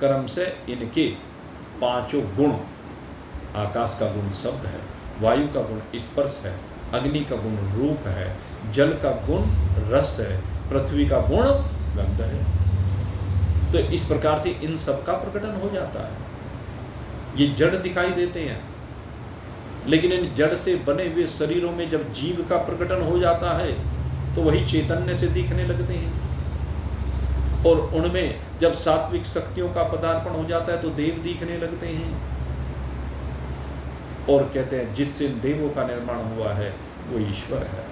Speaker 1: कर्म से इनके पांचों गुण। आकाश का गुण शब्द है, वायु का गुण स्पर्श है, अग्नि का गुण रूप है, जल का गुण रस है, पृथ्वी का गुण गंध है। तो इस प्रकार से इन सब का प्रकटन हो जाता है। ये जड़ दिखाई देते हैं, लेकिन इन जड़ से बने हुए शरीरों में जब जीव का प्रकटन हो जाता है तो वही चैतन्य से दिखने लगते हैं। और उनमें जब सात्विक शक्तियों का पदार्पण हो जाता है तो देव दिखने लगते हैं। और कहते हैं जिससे देवों का निर्माण हुआ है वो ईश्वर है।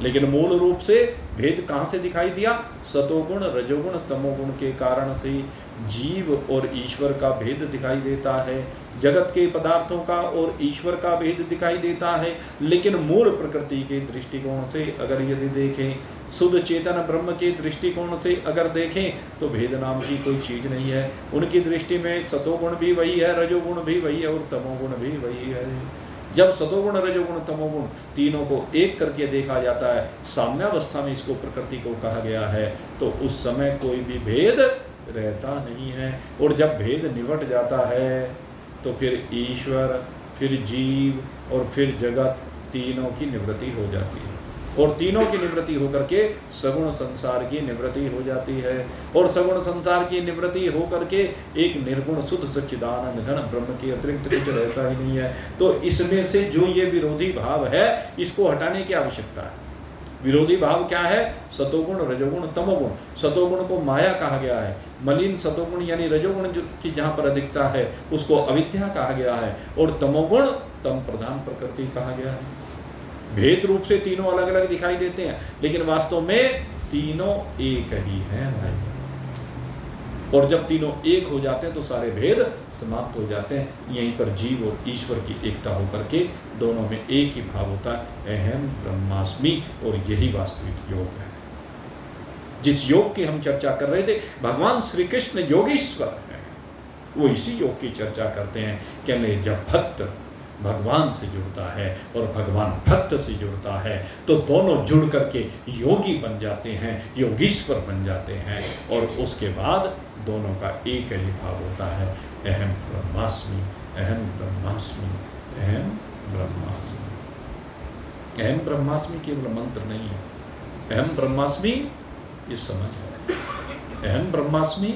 Speaker 1: लेकिन मूल रूप से भेद कहां से दिखाई दिया? सतोगुण रजोगुण तमोगुण के कारण से जीव और ईश्वर का भेद दिखाई देता है। जगत के पदार्थों का और ईश्वर का भेद दिखाई देता है। लेकिन मूल प्रकृति के दृष्टिकोण से अगर यदि देखें, शुद्ध चेतन ब्रह्म के दृष्टिकोण से अगर देखें तो भेद नाम की कोई चीज नहीं है। उनकी दृष्टि में सतोगुण भी वही है, रजोगुण भी वही है और तमोगुण भी वही है। जब सतोगुण रजोगुण तमोगुण तीनों को एक करके देखा जाता है, साम्यावस्था में इसको प्रकृति को कहा गया है, तो उस समय कोई भी भेद रहता नहीं है। और जब भेद निवट जाता है तो फिर ईश्वर, फिर जीव और फिर जगत, तीनों की निवृत्ति हो जाती है। और तीनों की निवृत्ति होकर के सगुण संसार की निवृत्ति हो जाती है। और सगुण संसार की निवृत्ति होकर के एक निर्गुण शुद्ध सच्चिदानंद घन ब्रह्म के अतिरिक्त कुछ रहता ही नहीं है। तो इसमें से जो ये विरोधी भाव है, इसको हटाने की आवश्यकता है। विरोधी भाव क्या है? सतोगुण रजोगुण तमोगुण। सतोगुण को माया कहा गया है, मलिन सतोगुण यानी रजोगुण की जहाँ पर अधिकता है उसको अविद्या कहा गया है, और तमोगुण तम प्रधान प्रकृति कहा गया है। भेद रूप से तीनों अलग अलग दिखाई देते हैं, लेकिन वास्तव में तीनों एक ही हैं भाई। और जब तीनों एक हो जाते हैं तो सारे भेद समाप्त हो जाते हैं। यहीं पर जीव और ईश्वर की एकता होकर के दोनों में एक ही भाव होता है, अहम ब्रह्मास्मि। और यही वास्तविक योग है। जिस योग की हम चर्चा कर रहे थे, भगवान श्री कृष्ण योगीश्वर है, वो इसी योग की चर्चा करते हैं कि हमें जब भक्त भगवान से जुड़ता है और भगवान भक्त से जुड़ता है तो दोनों जुड़ करके योगी बन जाते हैं, योगीश्वर बन जाते हैं। और उसके बाद दोनों का एक ही भाव होता है, अहम ब्रह्मास्मि, अहम ब्रह्मास्मि, अहम ब्रह्मास्मि। अहम ब्रह्मास्मि केवल मंत्र नहीं है, अहम ब्रह्मास्मि ये समझ है। अहम ब्रह्मास्मि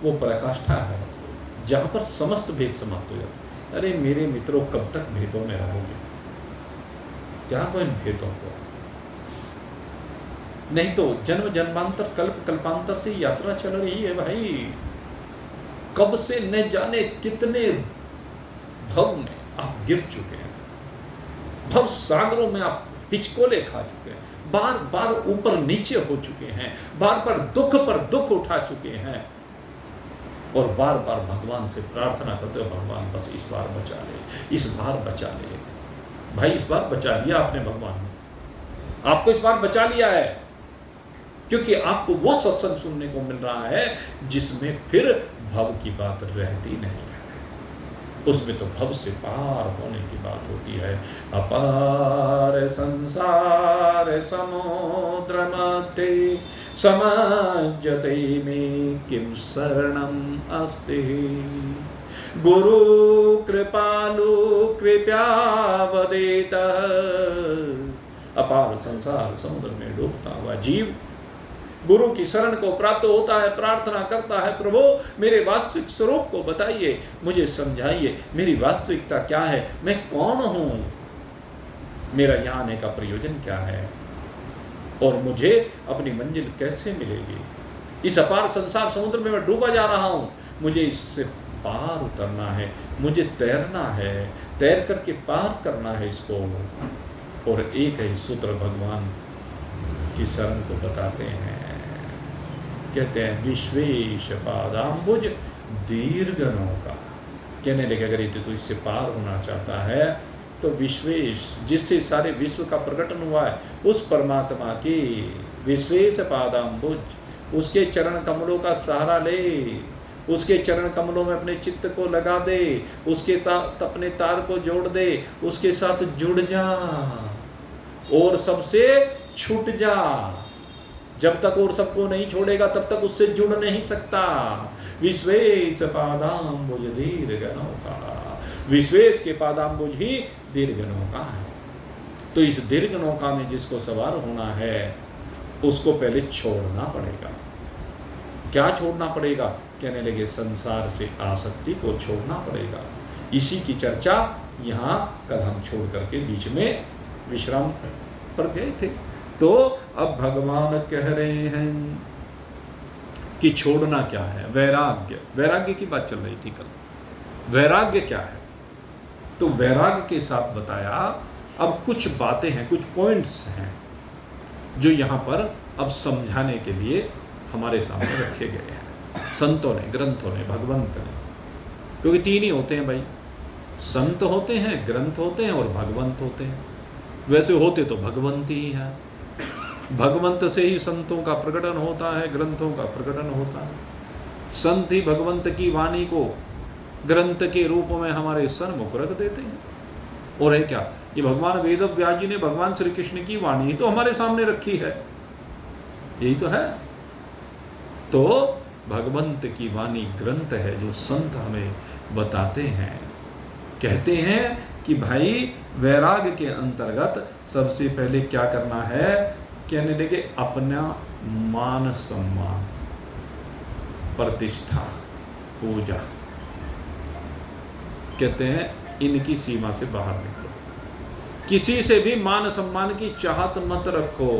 Speaker 1: वो पराकाष्ठा है जहाँ पर समस्त भेद समाप्त हो जाते हैं। अरे मेरे मित्रों, कब तक भेदों में रहोगे? क्या को इन भेदों को? नहीं तो जन्म जन्मांतर कल्प कल्पांतर से यात्रा चल रही है भाई। कब से न जाने कितने भव में आप गिर चुके हैं, भव सागरों में आप हिचकोले खा चुके हैं, बार बार ऊपर नीचे हो चुके हैं, बार बार दुख पर दुख उठा चुके हैं, और बार बार भगवान से प्रार्थना करते हो, भगवान बस इस बार बचा ले, इस बार बचा ले। भाई इस बार बचा लिया आपने, भगवान ने आपको इस बार बचा लिया है, क्योंकि आपको वो सत्संग सुनने को मिल रहा है जिसमें फिर भव की बात रहती नहीं है। उसमें तो भव से पार होने की बात होती है। अपार संसार समुद्र मध्य समाजते में किम शरणम अस्ति। गुरु कृपालु कृपावदेत। अपार संसार समुद्र में डूबता हुआ जीव गुरु की शरण को प्राप्त होता है, प्रार्थना करता है, प्रभु मेरे वास्तविक स्वरूप को बताइए, मुझे समझाइए, मेरी वास्तविकता क्या है, मैं कौन हूं, मेरा यहाँ आने का प्रयोजन क्या है, और मुझे अपनी मंजिल कैसे मिलेगी। इस अपार संसार समुद्र में मैं डूबा जा रहा हूं, मुझे इससे पार उतरना है, मुझे तैरना है, तैर करके पार करना है इसको। और एक ही सूत्र भगवान की शरण को बताते हैं, कहते हैं विश्वेश पादाम्बुज दीर्घ नौका। कहने लगे अगर ये तो इससे पार होना चाहता है तो विश्वेश, जिससे सारे विश्व का प्रकटन हुआ है, उस परमात्मा की विश्वेश पादाम्बुज, उसके चरण कमलों का सहारा ले, उसके चरण कमलों में अपने चित्त को लगा दे, उसके साथ अपने तार को जोड़ दे, उसके साथ जुड़ जा और सबसे छूट जा। जब तक और सबको नहीं छोड़ेगा तब तक उससे जुड़ नहीं सकता। विश्वेश पादाम्बुज दीर्घ नौका, विश्वेश के पादाम्बुज ही दीर्घ नौका है। तो इस दीर्घ नौका में जिसको सवार होना है उसको पहले छोड़ना पड़ेगा। क्या छोड़ना पड़ेगा? कहने लगे संसार से आसक्ति को छोड़ना पड़ेगा। इसी की चर्चा यहाँ कल हम छोड़ करके बीच में विश्राम पर गए थे। तो अब भगवान कह रहे हैं कि छोड़ना क्या है, वैराग्य। वैराग्य की बात चल रही थी कल। वैराग्य क्या है? तो वैराग्य के साथ बताया। अब कुछ बातें हैं, कुछ पॉइंट्स हैं जो यहाँ पर अब समझाने के लिए हमारे सामने रखे गए हैं संतों ने, ग्रंथों ने, भगवंत ने। क्योंकि तीन ही होते हैं भाई, संत होते हैं, ग्रंथ होते हैं और भगवंत होते हैं। वैसे होते तो भगवंत ही हैं। भगवंत से ही संतों का प्रकटन होता है, ग्रंथों का प्रकटन होता है। संत ही भगवंत की वाणी को ग्रंथ के रूप में हमारे सन्मुख रख देते हैं। और है क्या, ये भगवान वेद व्यास जी ने भगवान श्री कृष्ण की वाणी तो हमारे सामने रखी है, यही तो है। तो भगवंत की वाणी ग्रंथ है जो संत हमें बताते हैं। कहते हैं कि भाई वैराग्य के अंतर्गत सबसे पहले क्या करना है? कहने लगे अपना मान सम्मान, प्रतिष्ठा, पूजा। कहते हैं इनकी सीमा से बाहर निकलो, किसी से भी मान सम्मान की चाहत मत रखो।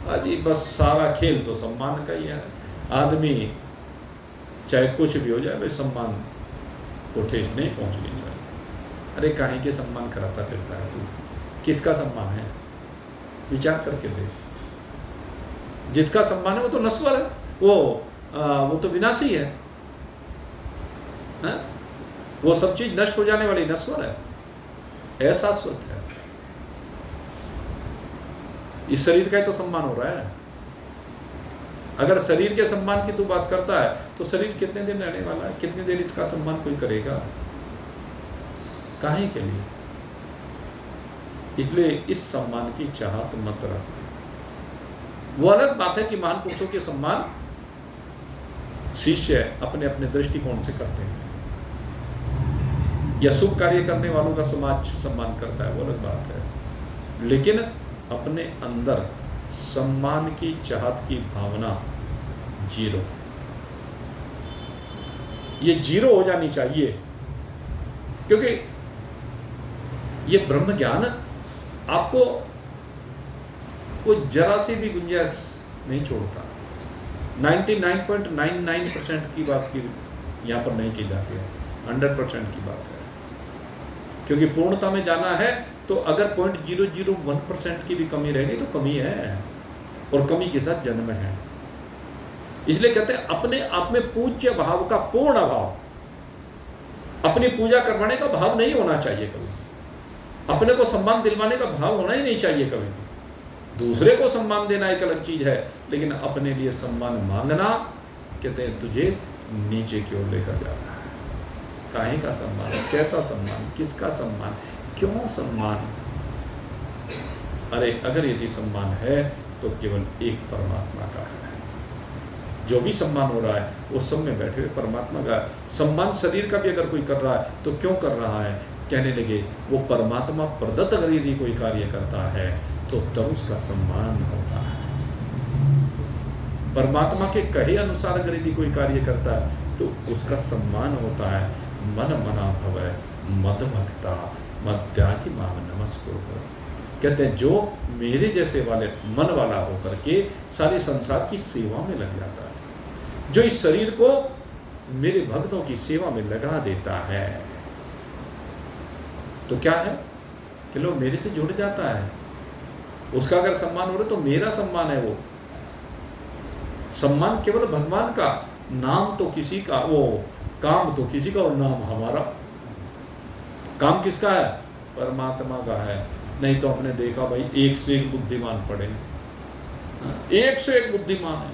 Speaker 1: अरे बस सारा खेल तो सम्मान का ही है। आदमी चाहे कुछ भी हो जाए, भाई सम्मान को ठेस नहीं पहुंचनी चाहिए। अरे काहे के सम्मान कराता फिरता है तू? किसका सम्मान है? विचार करके देख। जिसका सम्मान है वो तो नश्वर है, वो तो विनाशी है, है? वो सब चीज नष्ट हो जाने वाली नश्वर है, अशाश्वत है। इस शरीर का ही तो सम्मान हो रहा है। अगर शरीर के सम्मान की तू बात करता है तो शरीर कितने दिन रहने वाला है? कितनी देर इसका सम्मान कोई करेगा? काहे के लिए? इसलिए इस सम्मान की चाहत मत रख। वो अलग बात है कि महान पुरुषों के सम्मान शिष्य अपने अपने दृष्टिकोण से करते हैं, या शुभ कार्य करने वालों का समाज सम्मान करता है, वो अलग बात है। लेकिन अपने अंदर सम्मान की चाहत की भावना जीरो, ये जीरो हो जानी चाहिए। क्योंकि ये ब्रह्म ज्ञान आपको कोई जरा सी भी गुंजाइश नहीं छोड़ता। 99.99% की बात की यहाँ पर नहीं की जाती है, 100% की बात है। क्योंकि पूर्णता में जाना है तो अगर 0.001% की भी कमी रहेगी तो कमी है, और कमी के साथ जन्म है। इसलिए कहते हैं अपने आप में पूज्य भाव का पूर्ण अभाव। अपनी पूजा करवाने का भाव नहीं होना चाहिए कभी, अपने को सम्मान दिलवाने का भाव होना ही नहीं चाहिए कभी भी। दूसरे को सम्मान देना एक अलग चीज है, लेकिन अपने लिए सम्मान मांगना, कहते हैं तुझे नीचे की ओर लेकर जा रहा है। काहे का सम्मान? कैसा सम्मान? किसका सम्मान? क्यों सम्मान? अरे अगर यदि सम्मान है तो केवल एक परमात्मा का है, जो भी सम्मान हो रहा है वो सब में बैठे हुए परमात्मा का सम्मान शरीर का भी अगर कोई कर रहा है तो क्यों कर रहा है? कहने लगे वो परमात्मा प्रदत्त अगर यदि कोई कार्य करता है तो तब उसका सम्मान होता है। परमात्मा के कहे अनुसार अगर यदि कोई कार्य करता है तो उसका सम्मान होता है। मन मना भवै मद भक्ता मद्याजी माम नमस्कुरु। कहते हैं जो मेरे जैसे वाले मन वाला होकर के सारे संसार की सेवा में लग जाता है, जो इस शरीर को मेरे भक्तों की सेवा में लगा देता है, तो क्या है कि लोग मेरे से जुड़ जाता है। उसका अगर सम्मान हो रहा तो मेरा सम्मान है। वो सम्मान केवल भगवान का, नाम तो किसी का, वो काम तो किसी का और नाम हमारा। काम किसका है? परमात्मा का है। नहीं तो आपने देखा भाई एक से एक बुद्धिमान पड़े, एक से एक बुद्धिमान है,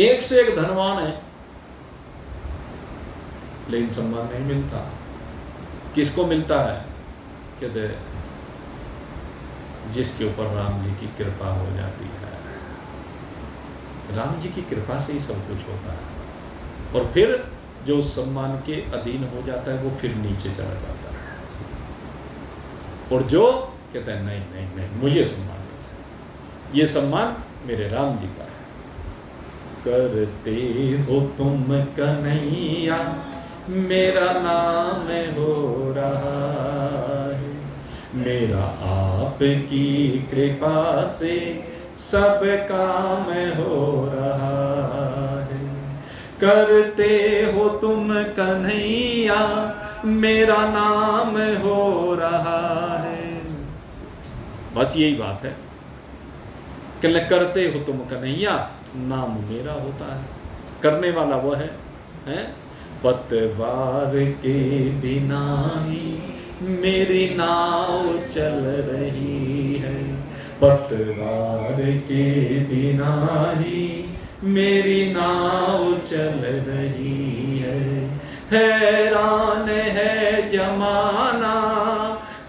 Speaker 1: एक से एक धनवान है, लेकिन सम्मान नहीं मिलता। किसको मिलता है? कहते जिसके ऊपर राम जी की कृपा हो जाती है। राम जी की कृपा से ही सब कुछ होता है। और फिर जो सम्मान के अधीन हो जाता है वो फिर नीचे चला जाता है। और जो कहता है नहीं नहीं नहीं मुझे सम्मान नहीं, ये सम्मान मेरे राम जी का है। करते हो तुम कन्हैया मेरा नाम हो रहा है, मेरा आपकी कृपा से सब काम हो रहा है। करते हो तुम कन्हैया मेरा नाम हो रहा है। बस यही बात है कि करते हो तुम कन्हैया, नाम मेरा होता है। करने वाला वो है, पतवार के बिना ही मेरी नाव चल रही है, पतवार के बिना ही मेरी नाव चल रही है। हैरान है जमाना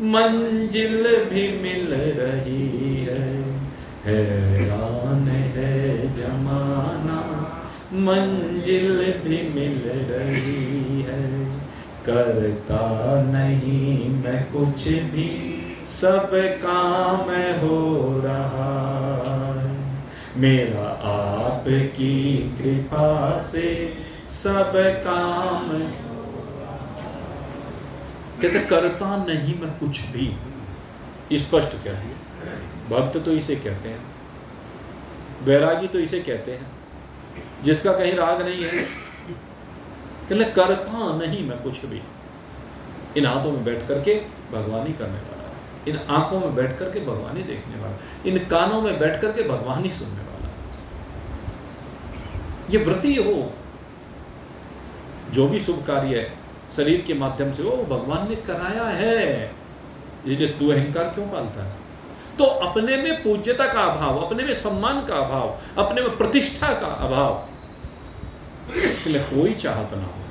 Speaker 1: मंजिल भी मिल रही है, हैरान है जमाना मंजिल भी मिल रही है। करता नहीं मैं कुछ भी सब काम हो रहा है, मेरा आपकी कृपा से सब काम। कहते करता नहीं मैं कुछ भी, स्पष्ट कहते हैं। भक्त तो इसे कहते हैं, वैरागी तो इसे कहते हैं, जिसका कहीं राग नहीं है। कहते करता नहीं मैं कुछ भी। इन हाथों में बैठ करके भगवान ही करने वाला है, इन आंखों में बैठ करके भगवान ही देखने वाला, इन कानों में बैठ करके भगवान ही सुनने वाला। ये व्रती हो, जो भी शुभ कार्य है शरीर के माध्यम से वो भगवान ने कराया है। ये तू अहंकार क्यों पालता है? तो अपने में पूज्यता का अभाव, अपने में सम्मान का अभाव, अपने में प्रतिष्ठा का अभाव, इसलिए कोई चाहत ना हो।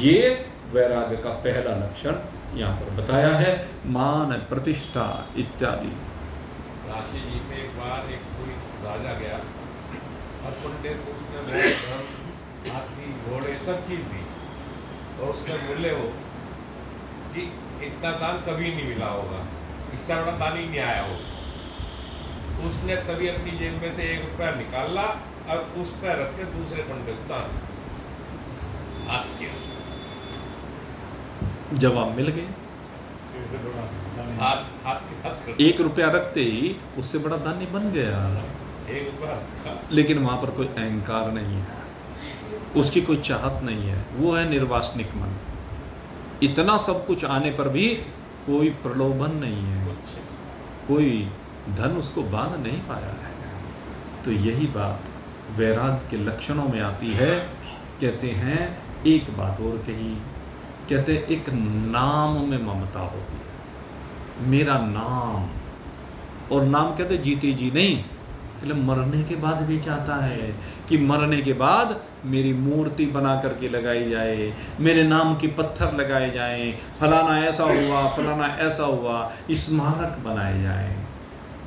Speaker 1: ये वैराग्य का पहला लक्षण यहाँ पर बताया है, मान प्रतिष्ठा इत्यादि।
Speaker 2: राशि जी में एक बार एक कोई राजा गया और पंडित उसने हाथी घोड़े सब चीज दी और उससे बोले हो कि इतना दान कभी नहीं मिला होगा, इससे बड़ा दान ही नहीं आया हो। उसने कभी अपनी जेब में से 1 रुपया निकाला और उस पर रख के दूसरे पंडित को दान हाथ किया।
Speaker 1: जवाब मिल गए। 1 रुपया रखते ही उससे बड़ा दानी बन गया।
Speaker 2: 1 रुपया,
Speaker 1: लेकिन वहां पर कोई अहंकार नहीं है, उसकी कोई चाहत नहीं है, वो है निर्वासनिक मन। इतना सब कुछ आने पर भी कोई प्रलोभन नहीं है, कोई धन उसको बांध नहीं पाया है। तो यही बात वैराग्य के लक्षणों में आती है। कहते हैं एक बात और कही, कहते एक नाम में ममता होती है, मेरा नाम। और नाम कहते जीते जी नहीं, मतलब मरने के बाद भी चाहता है कि मरने के बाद मेरी मूर्ति बना करके लगाई जाए, मेरे नाम के पत्थर लगाए जाएं, फलाना ऐसा हुआ, फलाना ऐसा हुआ, स्मारक बनाए जाएं।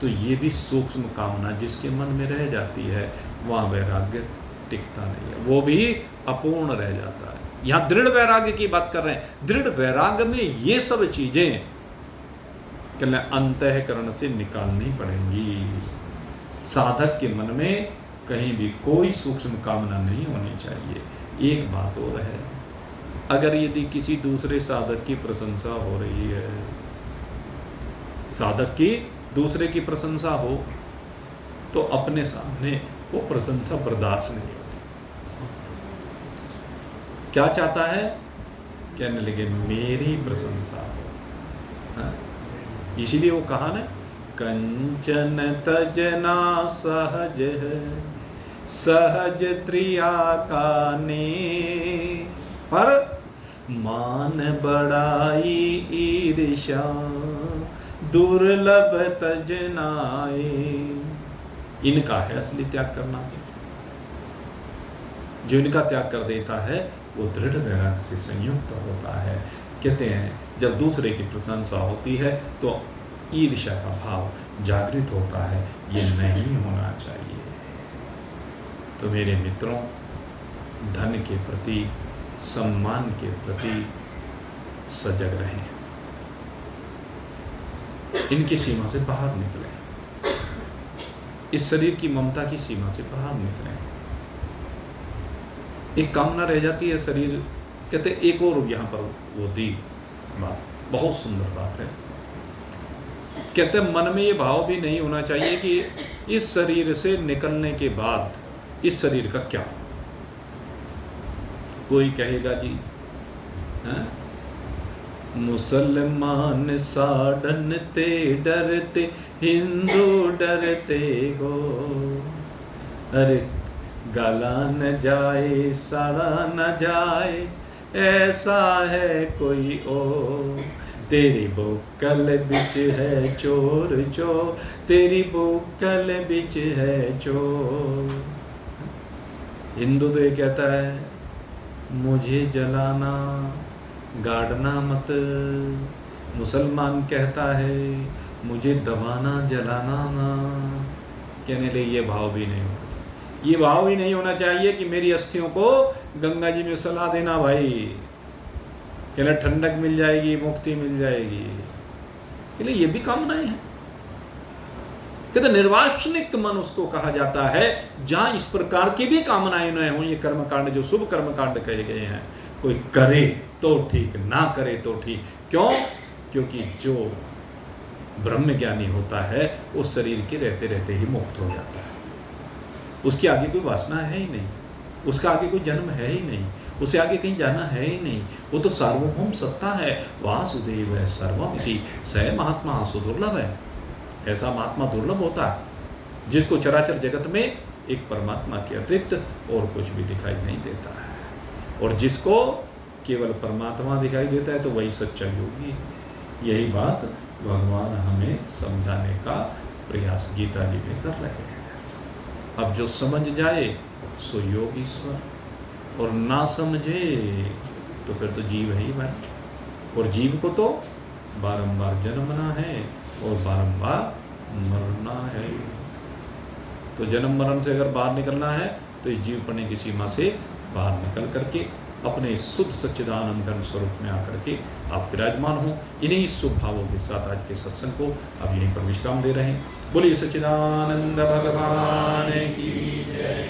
Speaker 1: तो ये भी सूक्ष्म कामना जिसके मन में रह जाती है, वहाँ वैराग्य टिकता नहीं है, वो भी अपूर्ण रह जाता है। यहाँ दृढ़ वैराग्य की बात कर रहे हैं। दृढ़ वैराग्य में ये सब चीजें अंतःकरण से निकालनी पड़ेंगी। साधक के मन में कहीं भी कोई सूक्ष्म कामना नहीं होनी चाहिए। एक बात और है, अगर यदि किसी दूसरे साधक की प्रशंसा हो रही है, साधक की दूसरे की प्रशंसा हो, तो अपने सामने वो प्रशंसा बर्दाश्त नहीं होती। क्या चाहता है? कहने लगे मेरी प्रशंसा हो। हाँ? इसीलिए वो कहा ना, कंचन तजना सहज है, सहज त्रिया काने, पर मान बड़ाई ईर्ष्या दुर्लभ तजनाए। इनका है असली त्याग करना। जो इनका त्याग कर देता है वो दृढ़ वैराग्य से संयुक्त होता है। कहते हैं जब दूसरे की प्रशंसा होती है तो ईर्ष्या का भाव जागृत होता है। ये नहीं होना चाहिए। तो मेरे मित्रों, धन के प्रति, सम्मान के प्रति सजग रहें, इनकी सीमा से बाहर निकलें, इस शरीर की ममता की सीमा से बाहर निकलें। एक कामना रह जाती है शरीर, कहते एक और यहाँ पर वो दी बात, बहुत सुंदर बात है। कहते मन में ये भाव भी नहीं होना चाहिए कि इस शरीर से निकलने के बाद इस शरीर का क्या। कोई कहेगा जी, हाँ? मुसलमान साड़नते डरते, हिंदू डरते गो, अरे गला न जाए साड़ा न जाए, ऐसा है कोई ओ, तेरी बुक्कल बिच है चोर चोर, तेरी बुक्कल बिच है चोर। हिंदू तो ये कहता है मुझे जलाना गाड़ना मत, मुसलमान कहता है मुझे दबाना जलाना ना। कहने लगे ये भाव भी नहीं होना, ये भाव ही नहीं होना चाहिए कि मेरी अस्थियों को गंगा जी में सला देना भाई, कहना ठंडक मिल जाएगी, मुक्ति मिल जाएगी। कहले ये भी कामनाएं हैं। कहते निर्वासनिक मन उसको कहा जाता है जहां इस प्रकार की भी कामनाएं न हो। ये कर्मकांड जो शुभ कर्मकांड कहे गए हैं, कोई करे तो ठीक, ना करे तो ठीक। क्यों? क्योंकि जो ब्रह्म ज्ञानी होता है उस शरीर के रहते रहते ही मुक्त हो जाता है। उसकी आगे कोई वासना है ही नहीं, उसका आगे कोई जन्म है ही नहीं, उसे आगे कहीं जाना है ही नहीं। वो तो सार्वभौम सत्ता है। वासुदेव है सर्वमिति स महात्मा सुदुर्लभ है। ऐसा महात्मा दुर्लभ होता है जिसको चराचर जगत में एक परमात्मा के अतिरिक्त और कुछ भी दिखाई नहीं देता है, और जिसको केवल परमात्मा दिखाई देता है तो वही सच्चा योगी है। यही बात भगवान हमें समझाने का प्रयास गीता जी में कर रहे हैं। अब जो समझ जाए सो योगीश्वर, और ना समझे तो फिर तो जीव है ही भाई। और जीव को तो बारंबार जन्मना है और बारंबार मरना है। तो जन्म मरण से अगर बाहर निकलना है तो इस जीव पने की सीमा से बाहर निकल करके अपने शुद्ध सच्चिदानंद घन स्वरूप में आकर के आप विराजमान हो। इन्हीं शुभ भावों के साथ आज के सत्संग को अब यहीं पर विश्राम दे रहे हैं। बोलिए सच्चिदानंद भगवान की जय।